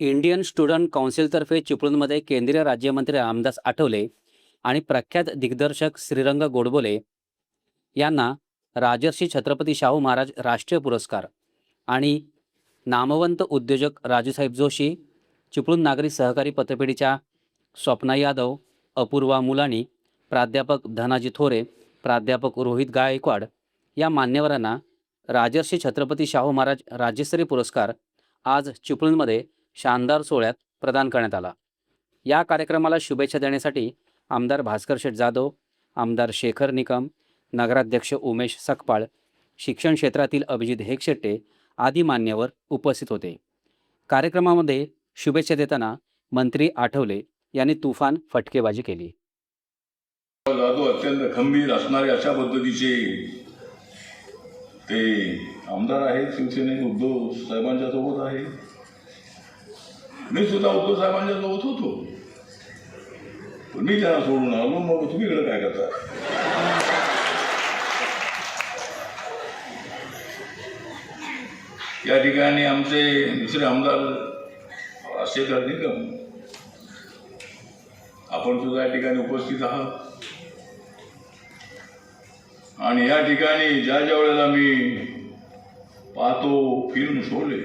Indian student काउन्सिलतर्फे चिपळूणमध्ये केंद्रीय राज्यमंत्री रामदास आठवले आणि प्रख्यात दिग्दर्शक श्रीरंग गोडबोले यांना राजर्षी छत्रपती शाहू महाराज राष्ट्रीय पुरस्कार आणि नामवंत उद्योजक राजूसाहेब जोशी, चिपळूण नागरी सहकारी पतपेढीच्या स्वप्ना यादव, अपूर्वा मुलानी, प्राध्यापक धनाजी थोरे, प्राध्यापक रोहित गायकवाड या मान्यवरांना राजर्षी छत्रपती शाहू महाराज राज्यस्तरीय पुरस्कार आज चिपळूणमध्ये शानदार सोहळ्यात प्रदान करण्यात आला। या कार्यक्रमाला शुभेच्छा देण्यासाठी आमदार भास्कर शेठ जाधव, आमदार शेखर निकम, नगराध्यक्ष उमेश सकपाळ, शिक्षण क्षेत्रातील अभिजित हेकशेट्टे आदी मान्यवर उपस्थित होते। कार्यक्रमामध्ये शुभेच्छा देताना मंत्री आठवले यांनी तुफान फटकेबाजी केली। जाधव अत्यंत खंबीर असणारे अशा पद्धतीचे ते आमदार आहेत। शिवसेनेचे उद्धव साहेबांच्या सोबत आहे। मी सुद्धा उद्धव साहेबांच्या सोबत होतो, पण मी त्यांना सोडून आलो। मग तुम्ही इकडे काय करता? या ठिकाणी आमचे दुसरे आमदार शेखर निकम, आपण सुद्धा या ठिकाणी उपस्थित आहात। आणि या ठिकाणी ज्या वेळेला मी पाहतो फिल्म शोले,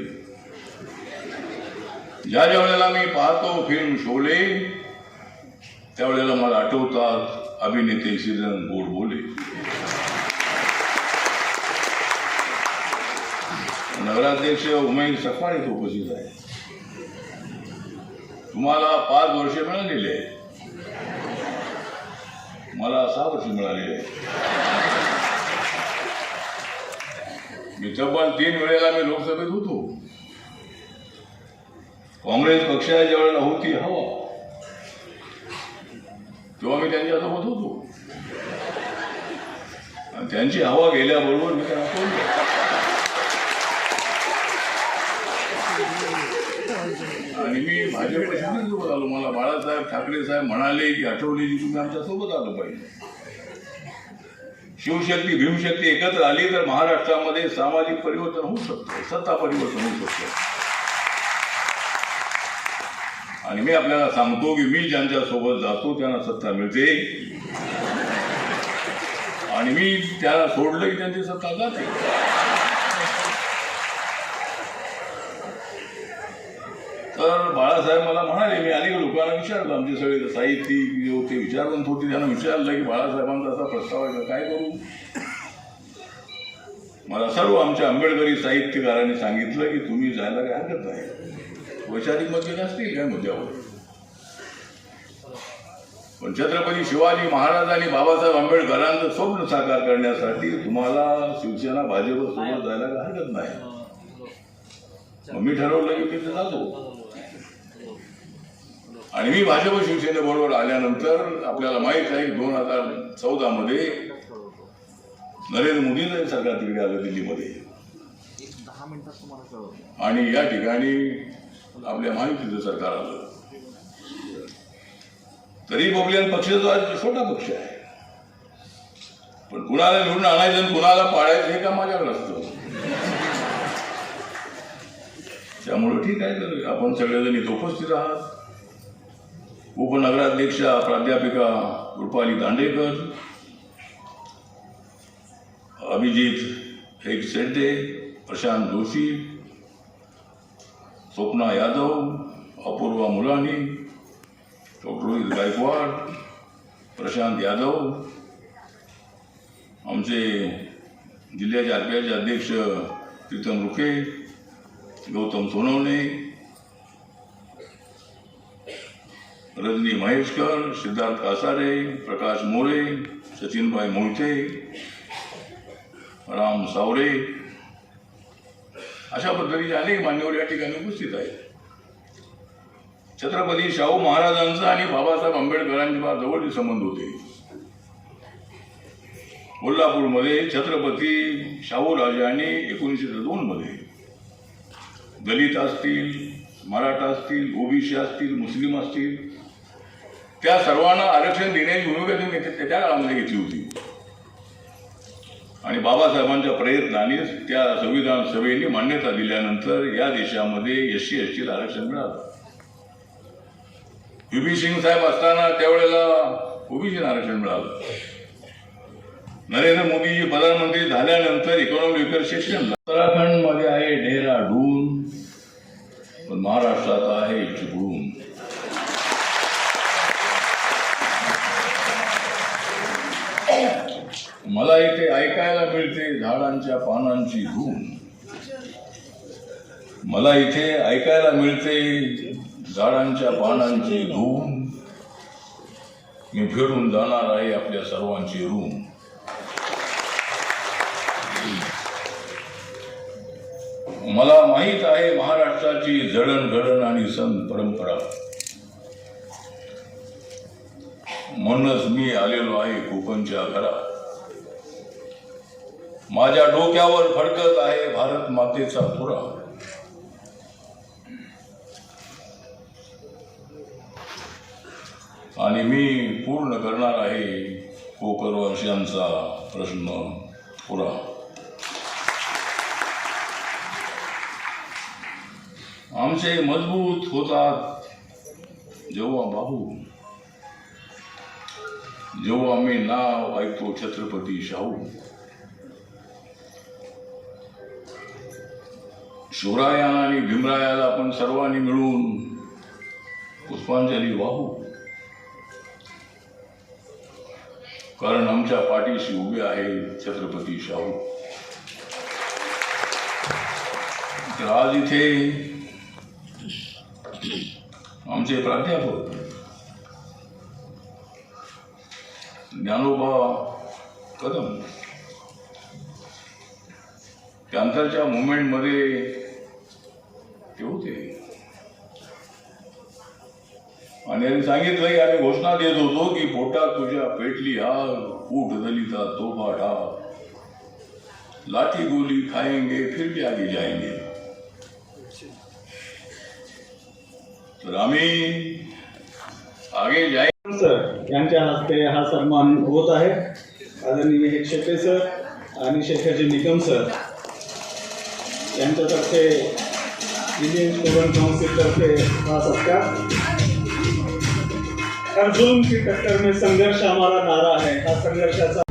ज्या वेळेला मी पाहतो फिल्म शोले, त्यावेळेला मला आठवतात अभिनेते श्रीरंग गोडबोले। नगराध्यक्ष उमेश सकपाळ इथे उपस्थित आहे। तुम्हाला 5 वर्ष मिळालेले आहेत, मला 6 वर्ष मिळालेले आहेत। मी तब्बल 3 वेळेला मी लोकसभेत होतो। काँग्रेस पक्षाच्या ज्या वेळेला होती हवा, तेव्हा मी त्यांच्यासोबत होतो आणि त्यांची हवा गेल्याबरोबर मी त्यांना सोडलं। आणि मी भाजपशी सोबत आलो। मला बाळासाहेब ठाकरे साहेब म्हणाले की आठवलेजी तुम्ही आमच्या सोबत आलं पाहिजे। शिवशक्ती भीमशक्ती एकत्र आली तर महाराष्ट्रामध्ये सामाजिक परिवर्तन होऊ शकतं, सत्ता परिवर्तन होऊ शकतं। आणि मी आपल्याला सांगतो की मी ज्यांच्या सोबत जातो त्यांना सत्ता मिळते, आणि मी त्याला सोडलं की त्यांची सत्ता जाते। तर बाळासाहेब मला म्हणाले, मी अनेक लोकांना विचारलं, आमचे सगळे साहित्यिक जे होते विचारवंत होते, त्यांना विचारलं की बाळासाहेबांचा असा प्रस्ताव आहे का, काय करू? मला सर्व आमच्या आंबेडकरी साहित्यकारांनी सांगितलं की तुम्ही जायला काय हरकत नाही, वैचारिक मतभेद असतील काय मुद्द्यावर, पण छत्रपती शिवाजी महाराज आणि बाबासाहेब आंबेडकरांचं स्वप्न साकार करण्यासाठी तुम्हाला शिवसेना भाजप सोबत जायला काय हरकत नाही। मग मी ठरवलं की मी तिथे जातो। आणि मी भाजप शिवसेनेबरोबर आल्यानंतर आपल्याला माहीत आहे की 2014 मध्ये नरेंद्र मोदींचं सरकार तिकडे आलं दिल्लीमध्ये, आणि या ठिकाणी आपल्या महायुतीचं सरकार आलं। तरी रिपब्लिकन पक्ष जो आहे छोटा पक्ष आहे, पण कुणाला निवडून आणायचं आणि कुणाला पाडायचं हे काम माझ्याकडे असतं। त्यामुळे ठीक आहे, तर आपण सगळेजण इथे उपस्थित आहात। उपनगराध्यक्षा प्राध्यापिका रुपाली दांडेकर, अभिजित हेकशेट्टे, प्रशांत जोशी, स्वप्ना यादव, अपूर्वा मुलानी, डॉक्टर रोहित गायकवाड, प्रशांत यादव, आमचे जिल्ह्याचे RPIचे अध्यक्ष प्रीतम रुखे, गौतम सोनवणे, रजनी महेशकर, सिद्धार्थ कासारे, प्रकाश मोरे, सचिनभाई मोहिते, राम सावरे, अशा पद्धतीचे अनेक मान्यवर या ठिकाणी उपस्थित आहेत। छत्रपती शाहू महाराजांचा आणि बाबासाहेब आंबेडकरांचे फार जवळचे संबंध होते। कोल्हापूरमध्ये छत्रपती शाहू राजांनी 1902 मध्ये दलित असतील, मराठा असतील, OBC असतील, मुस्लिम असतील, त्या सर्वांना आरक्षण देण्याची भूमिका त्यांनी त्या काळामध्ये घेतली होती। आणि बाबासाहेबांच्या प्रयत्नाने त्या संविधान सभेने मान्यता दिल्यानंतर या देशामध्ये एससी एसटीला आरक्षण मिळालं. व्ही सिंग साहेब असताना त्यावेळेला ओबीसी आरक्षण मिळालं. नरेंद्र मोदीजी प्रधानमंत्री झाल्यानंतर इकॉनॉमिक वेकर सेक्शन उत्तराखंड मध्ये आहे डेहराडून, पण महाराष्ट्रात आहे चिपळूण. मला इथे ऐकायला मिळते झाडांच्या पानांची धूम. मला इथे ऐकायला मिळते झाडांच्या पानांची धूम. मी फिरून जाणार आहे आपल्या सर्वांची रूम. मला माहित आहे महाराष्ट्राची जडणघडण आणि सण परंपरा. म्हणूनच मी आलेलो आहे कोकणच्या घरात. माझ्या डोक्यावर फडकत आहे भारत मातेचा तुरा. आणि मी पूर्ण करणार आहे कोकणवासियांचा प्रश्न पुरा. आमचे मजबूत होतात जेव्हा बाहू, जेव्हा मी नाव ऐकतो छत्रपती शाहू. शिवराया आणि भीमरायाला आपण सर्वांनी मिळून पुष्पांजली वाहू, कारण आमच्या पाठीशी उभे आहे छत्रपती शाहू. तर आज इथे आमचे प्राध्यापक ज्ञानोबा कदम त्यानंतरच्या मुवमेंटमध्ये ते होते आणि त्यांनी सांगितलं की आम्ही घोषणा देत होतो की पोटात तुझ्या पेटली आग, ऊठ दलिता तोफा ढाल, लाठी गोली खाएंगे फिर भी आगे जाएंगे. तर आम्ही आगे जाएंगे. सर यांच्या हस्ते हा सन्मान होत आहे. आदरणीय हे शेटे सर आणि शेखाजी निकम सर यांच्यातर्फे इंडियन स्टुडंट काउन्सिलतर्फे हा सत्कार. हर जुल्म की टक्कर में संघर्ष हमारा नारा है. हा संघर्षाचा